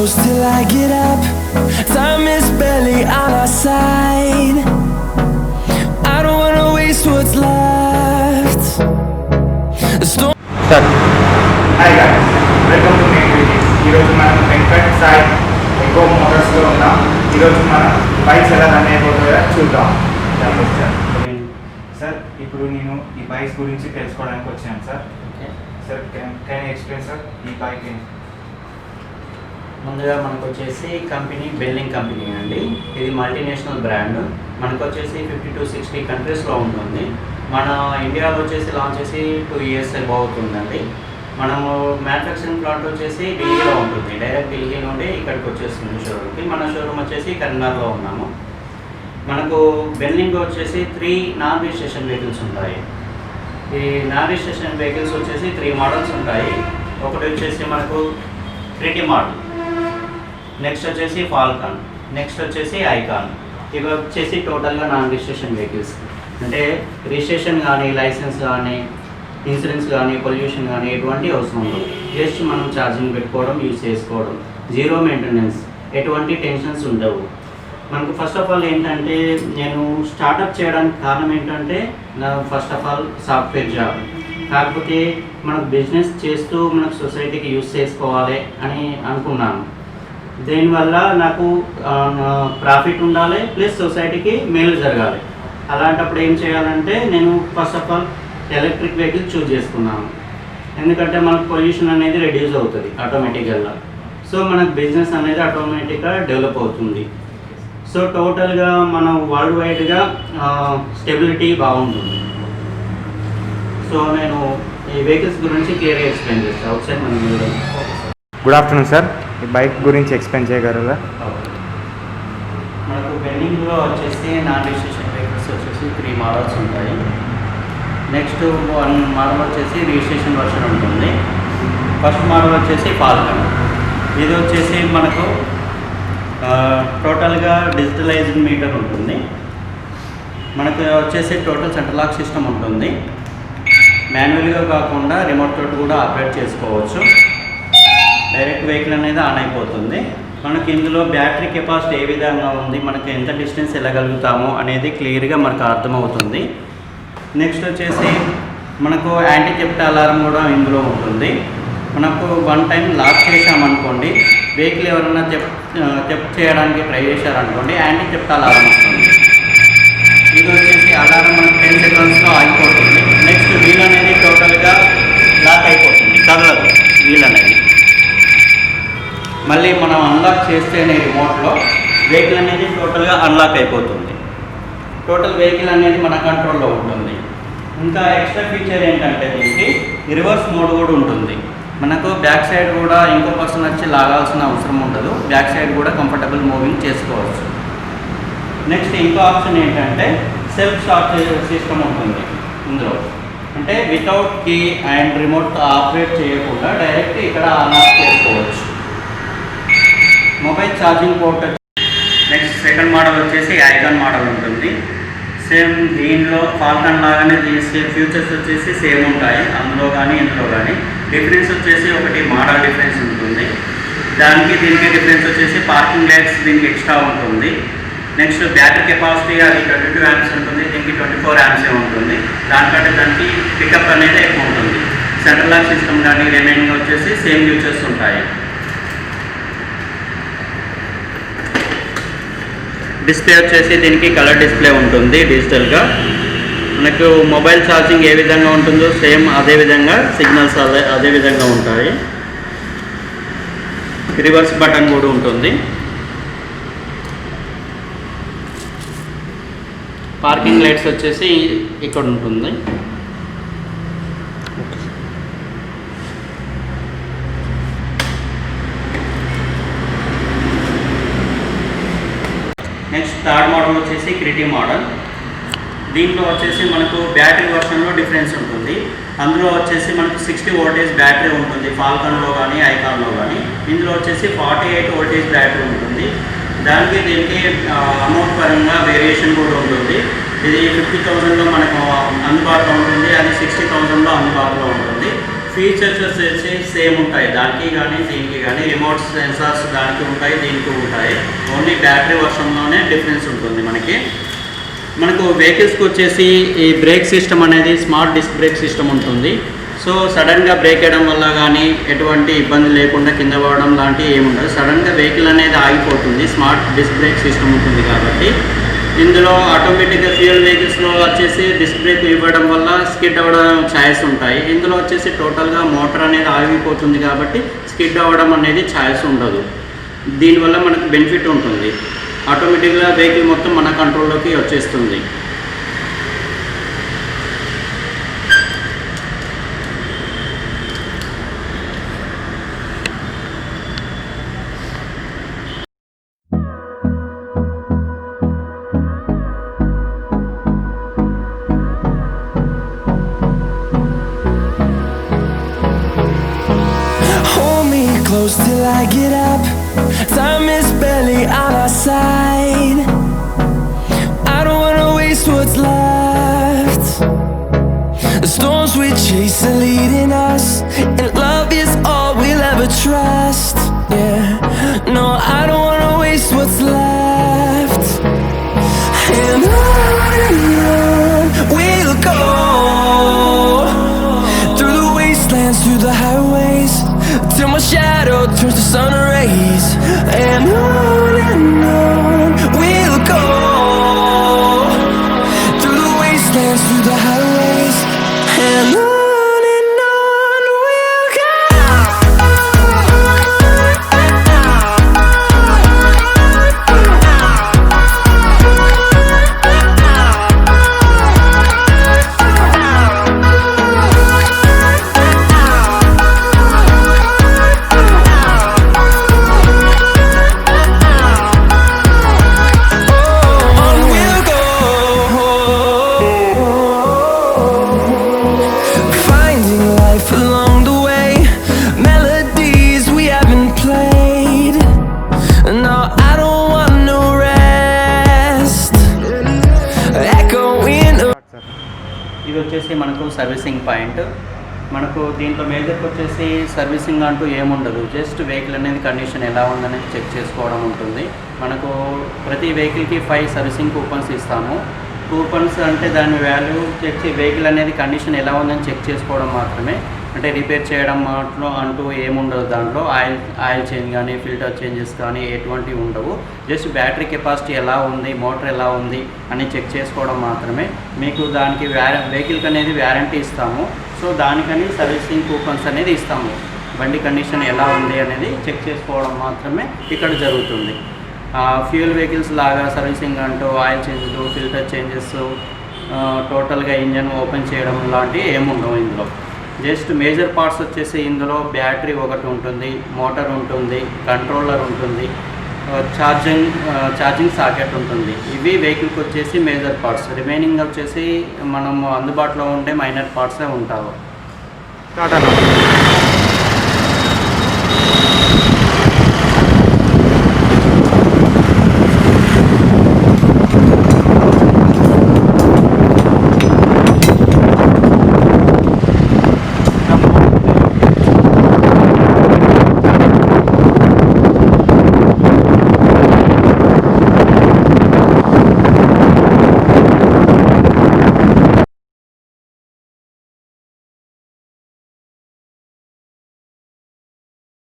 close till I get up. Time is barely on our side. I don't wanna waste what's left. The storm. Hi guys, welcome to Mech. ఈరోజు మనం Venkatasai ECo Motors లో ఉన్నాం. ఈరోజు మనం bikes ఎలా run అయిపోతాయో చూద్దాం. Sir ఇప్పుడు నేను ఈ బైక్స్ గురించి తెలుసుకోవడానికి వచ్చాను sir. Sir can explain sir ఈ బైక్ ఏంటి? ముందుగా మనకు వచ్చేసి కంపెనీ బెల్లింగ్ కంపెనీ అండి. ఇది మల్టీనేషనల్ బ్రాండ్. మనకు వచ్చేసి 50 to 60 కంట్రీస్లో ఉంటుంది. మన ఇండియాలో వచ్చేసి లాంచ్ చేసి 2 years అవుతుందండి. మనము మ్యానుఫ్యాక్చరింగ్ ప్లాంట్ వచ్చేసి ఢిల్లీలో ఉంటుంది. డైరెక్ట్ ఢిల్లీ నుండి ఇక్కడికి వచ్చేస్తుంది షోరూమ్కి. మన షోరూమ్ వచ్చేసి కరీంనగర్లో ఉన్నాము. మనకు బెల్లింగ్ వచ్చేసి 3 నాన్ రిజిస్ట్రేషన్ వెహికల్స్ ఉంటాయి. ఈ నాన్ రిజిస్ట్రేషన్ వెహికల్స్ వచ్చేసి 3 మోడల్స్ ఉంటాయి. ఒకటి వచ్చేసి మనకు 3T మోడల్, నెక్స్ట్ వచ్చేసి ఫాల్కాన్, నెక్స్ట్ వచ్చేసి ఐకాన్. ఇవి వచ్చేసి టోటల్గా నాన్ రిజిస్ట్రేషన్ వెహికల్స్. అంటే రిజిస్ట్రేషన్ కానీ, లైసెన్స్ కానీ, ఇన్సూరెన్స్ కానీ, పొల్యూషన్ కానీ ఎటువంటి అవసరం ఉండదు. జస్ట్ మనం ఛార్జింగ్ పెట్టుకోవడం, యూజ్ చేసుకోవడం, జీరో మెయింటెనెన్స్, ఎటువంటి టెన్షన్స్ ఉండవు. మనకు ఫస్ట్ ఆఫ్ ఆల్ ఏంటంటే, నేను స్టార్టప్ చేయడానికి కారణం ఏంటంటే, నా first of all software job. కాకపోతే మనకు బిజినెస్ చేస్తూ మనకు సొసైటీకి యూజ్ చేసుకోవాలి అని అనుకున్నాను. దీనివల్ల నాకు ప్రాఫిట్ ఉండాలి, ప్లస్ సొసైటీకి మేలు జరగాలి. అలాంటప్పుడు ఏం చేయాలంటే, నేను first of all electric vehicle choose చేసుకున్నాను. ఎందుకంటే మనకు పొల్యూషన్ అనేది రెడ్యూస్ అవుతుంది ఆటోమేటిక్గా. సో మనకు బిజినెస్ అనేది ఆటోమేటిక్గా డెవలప్ అవుతుంది. సో టోటల్గా మనం వరల్డ్ వైడ్గా స్టెబిలిటీ బాగుంటుంది. సో నేను ఈ వెహికల్స్ గురించి క్లియర్గా ఎక్స్ప్లెయిన్ చేస్తాను. ఒకసారి మనం గుడ్ ఆఫ్టర్నూన్ సార్. ఈ బైక్ గురించి ఎక్స్ప్లెయిన్ చేయగలరా? మనకు బెల్లింగ్లో వచ్చేసి నాన్ రిజిస్ట్రేషన్ వెహికల్స్ వచ్చేసి 3 మోడల్స్ ఉంటాయి. నెక్స్ట్ 1 మోడల్ వచ్చేసి రిజిస్ట్రేషన్ వర్షన్ ఉంటుంది. ఫస్ట్ మోడల్ వచ్చేసి ఫాల్కన్. ఇది వచ్చేసి మనకు టోటల్గా డిజిటలైజ్డ్ మీటర్ ఉంటుంది. మనకు వచ్చేసి టోటల్ సెంట్రల్ లాక్ సిస్టమ్ ఉంటుంది. మాన్యువల్గా కాకుండా రిమోట్ తోటి కూడా ఆపరేట్ చేసుకోవచ్చు. డైరెక్ట్ వెహికల్ అనేది ఆన్ అయిపోతుంది. మనకి ఇందులో బ్యాటరీ కెపాసిటీ ఏ విధంగా ఉంది, మనకి ఎంత డిస్టెన్స్ వెళ్ళగలుగుతాము అనేది క్లియర్గా మనకు అర్థమవుతుంది. నెక్స్ట్ వచ్చేసి మనకు యాంటీ థెఫ్ట్ అలారం కూడా ఇందులో ఉంటుంది. మనకు 1 టైం లాక్ చేసామనుకోండి, వెహికల్ ఎవరైనా థెఫ్ట్ చేయడానికి ట్రై చేశారనుకోండి, యాంటీ థెఫ్ట్ అలారం వస్తుంది. ఇది వచ్చేసి అలారం మనకు 10 సెకండ్స్లో ఆగిపోతుంది. నెక్స్ట్ వీల్ అనేది టోటల్గా లాక్ అయిపోతుంది, కదలదు వీల్ అనేది. మళ్ళీ మనం అన్లాక్ చేస్తేనే రిమోట్లో వెహికల్ అనేది టోటల్గా అన్లాక్ అయిపోతుంది. టోటల్ వెహికల్ అనేది మన కంట్రోల్లో ఉంటుంది. ఇంకా ఎక్స్ట్రా ఫీచర్ ఏంటంటే, దీనికి రివర్స్ మోడ్ కూడా ఉంటుంది. మనకు బ్యాక్ సైడ్ కూడా ఇంకో పర్సన్ వచ్చి లాగాల్సిన అవసరం ఉండదు. బ్యాక్ సైడ్ కూడా కంఫర్టబుల్ మూవింగ్ చేసుకోవచ్చు. నెక్స్ట్ ఇంకో ఆప్షన్ ఏంటంటే, సెల్ఫ్ స్టార్ట్ సిస్టమ్ ఉంటుంది ఇందులో. అంటే without key and remote operate చేయకుండా డైరెక్ట్ ఇక్కడ ఆన్ ఆఫ్ చేసుకోవచ్చు. Mobile charging port. Next second model వచ్చేసి ఐకాన్ మోడల్ ఉంటుంది. సేమ్ దీనిలో ఫాల్కన్ లాగానే ఫ్యూచర్స్ వచ్చేసి సేమ్ ఉంటాయి అందులో కానీ ఇందులో కానీ. డిఫరెన్స్ వచ్చేసి ఒకటి మోడల్ డిఫరెన్స్ ఉంటుంది. దానికి దీనికి డిఫరెన్స్ వచ్చేసి పార్కింగ్ లైట్స్ దీనికి ఎక్స్ట్రా ఉంటుంది. నెక్స్ట్ బ్యాటరీ కెపాసిటీ అది 22 amps ఉంటుంది, దీనికి 24 amps ఉంటుంది. దానికంటే దానికి పికప్ అనేది ఎక్కువ ఉంటుంది. సెంట్రల్ లాక్ సిస్టమ్ కానీ రిమైనింగ్ వచ్చేసి సేమ్ ఫీచర్స్ ఉంటాయి. డిస్ప్లే వచ్చేసి దీనికి కలర్ డిస్ప్లే ఉంటుంది డిజిటల్గా. మనకు మొబైల్ ఛార్జింగ్ ఏ విధంగా ఉంటుందో సేమ్ అదే విధంగా సిగ్నల్స్ అదే విధంగా ఉంటాయి. రివర్స్ బటన్ కూడా ఉంటుంది. పార్కింగ్ లైట్స్ వచ్చేసి ఇక్కడ ఉంటుంది. నెక్స్ట్ థర్డ్ మోడల్ వచ్చేసి 3T మోడల్. దీంట్లో వచ్చేసి మనకు బ్యాటరీ వర్షన్లో డిఫరెన్స్ ఉంటుంది. అందులో వచ్చేసి మనకు 60 voltage బ్యాటరీ ఉంటుంది ఫాల్కన్లో కానీ ఐకాన్లో కానీ. ఇందులో వచ్చేసి 48 voltage బ్యాటరీ ఉంటుంది. దానికి దీనికి అమౌంట్ పరంగా వేరియేషన్ కూడా ఉంటుంది. ఇది 50,000లో మనకు అందుబాటులో ఉంటుంది, అది 60,000లో అందుబాటులో ఉంటుంది. ఫీచర్స్ వచ్చేసి సేమ్ ఉంటాయి, దానికి కానీ దీనికి కానీ. రిమోట్ సెన్సార్స్ దానికి ఉంటాయి, దీనికి ఉంటాయి. ఓన్లీ బ్యాటరీ వర్షన్లోనే డిఫరెన్స్ ఉంటుంది మనకు వెహికల్స్కి వచ్చేసి ఈ బ్రేక్ సిస్టమ్ అనేది స్మార్ట్ డిస్క్ బ్రేక్ సిస్టమ్ ఉంటుంది. సో సడన్గా బ్రేక్ వేయడం వల్ల కానీ ఎటువంటి ఇబ్బంది లేకుండా కింద పడడం లాంటివి ఏముండదు. సడన్గా వెహికల్ అనేది ఆగిపోతుంది, స్మార్ట్ డిస్క్ బ్రేక్ సిస్టమ్ ఉంటుంది కాబట్టి. ఇందులో ఆటోమేటిక్గా ఫ్యూయల్ వెహికల్స్లో వచ్చేసి డిస్క్ బ్రేక్ ఇవ్వడం వల్ల స్కిడ్ అవ్వడం ఛాయిస్ ఉంటాయి. ఇందులో వచ్చేసి టోటల్గా మోటార్ అనేది ఆగిపోతుంది కాబట్టి స్కిడ్ అవ్వడం అనేది ఛాయిస్ ఉండదు. దీనివల్ల మనకు బెనిఫిట్ ఉంటుంది. ఆటోమేటిక్గా వెహికల్ మొత్తం మన కంట్రోల్లోకి వచ్చేస్తుంది. Close till I get up. Time is barely on our side. I don't wanna waste what's left. The storms we chase are leading us, and love is all we'll ever trust. Yeah, no, I don't wanna waste what's left. And on we'll go, through the wastelands, through the highways, till my shadow turns to sun rays. And on we'll go, through the wastelands, through the highways. And on we'll go. ఇది వచ్చేసి మనకు servicing point. మనకు దీంట్లో మేజర్కి వచ్చేసి servicing అంటూ ఏముండదు. Just vehicle అనేది condition ఎలా ఉందనేది చెక్ చేసుకోవడం ఉంటుంది. మనకు ప్రతి వెహికల్కి 5 సర్వీసింగ్ కూపన్స్ ఇస్తాము. కూపన్స్ అంటే దాని వాల్యూ చెక్ వెహికల్ అనేది కండిషన్ ఎలా ఉందని చెక్ చేసుకోవడం మాత్రమే. అంటే రిపేర్ చేయడం అంటూ ఏముండదు. దాంట్లో ఆయిల్ చేంజ్ కానీ ఫిల్టర్ చేంజెస్ కానీ ఎటువంటివి ఉండవు. జస్ట్ బ్యాటరీ కెపాసిటీ ఎలా ఉంది, మోటార్ ఎలా ఉంది అని చెక్ చేసుకోవడం మాత్రమే. మీకు దానికి వెహికల్కి అనేది వ్యారంటీ ఇస్తాము. సో దానికని సర్వీసింగ్ కూపన్స్ అనేది ఇస్తాము. బండి కండిషన్ ఎలా ఉంది అనేది చెక్ చేసుకోవడం మాత్రమే ఇక్కడ జరుగుతుంది. ఫ్యూయల్ వెహికల్స్ లాగా సర్వీసింగ్ అంటూ ఆయిల్ చేంజెస్, ఫిల్టర్ చేంజెస్, టోటల్గా ఇంజన్ ఓపెన్ చేయడం లాంటివి ఏముండవు ఇందులో. జస్ట్ మేజర్ పార్ట్స్ వచ్చేసి ఇందులో బ్యాటరీ ఒకటి ఉంటుంది, మోటార్ ఉంటుంది, కంట్రోలర్ ఉంటుంది, ఛార్జింగ్ సాకెట్ ఉంటుంది. ఇవి వెహికల్కి వచ్చేసి మేజర్ పార్ట్స్. రిమైనింగ్ వచ్చేసి మనం అందుబాటులో ఉండే మైనర్ పార్ట్సే ఉంటాయి.